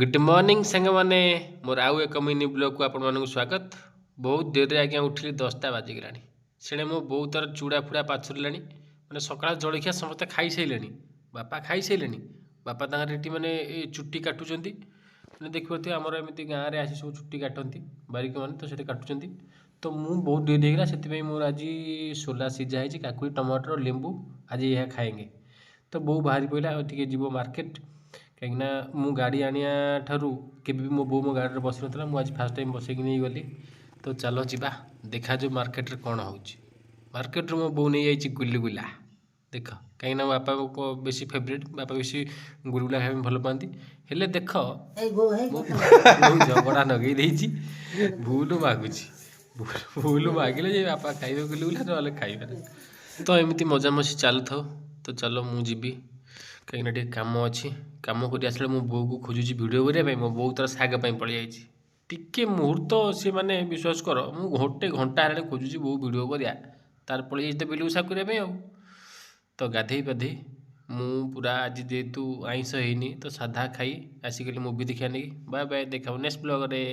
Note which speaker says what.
Speaker 1: Good morning सांग मैंने मोर आउ एक मिनी ब्लॉग को आपण मानक स्वागत। बहुत देर आज्ञा उठिली 10टा बाजिगला से मो बो तार चूड़ा फुड़ा पाछुरा मैंने सकाल जलखिया समस्त खाई सारे बापा खाई सारे बापा ताटी मैंने चुट्टी काटुंट मैंने देखिए आमर एमती गाँव में आसी सब चुट्टी काटती बारिक मैंने तो से काटुंट तो मुझे बहुत डेरी होगा से मोर आज सोला सीझा है काकुड़ी टमाटर लेंबू आज यह खाएंगे। तो बो बाहरी पड़ा टे जीव मार्केट कहीं मु गाड़ी आनिया ठारू केबे मो बो मो गाड़ी बस ना मुझे फास्ट टाइम बसैकी नहीं गली। तो चलो जीवा देखा जो मार्केट रे कौन हो मार्केट मो बो नहीं जाइए गुलगुला देख कहीं बापा को बेसी फेवरेट बापा बेसी गुलगुला खाई भल पाती हेले देख झगड़ा नगई देती भूल मागुची भूल मागिले बापा खाइबे गुलगुला ना खाइबे तो एमती मजामसी चलु था। तो चलो मु जीवी कहीं कम अच्छी कम कर आस बो को खोजुची भिडियो करने मो बो तार साग पलि जाइए टिके मुहूर्त सी मैंने विश्वास कर मु गोटे घंटा है खोजुची बो भिडियो करा तार पलि जाइए बिलू साग करने तो गाधे पाधे मु पूरा आज जेहेतु आइंस हैनी तो साधा खाई आसिक मुवी देखा नहीं बाय बाय देखा नेक्स्ट ब्लॉग रे।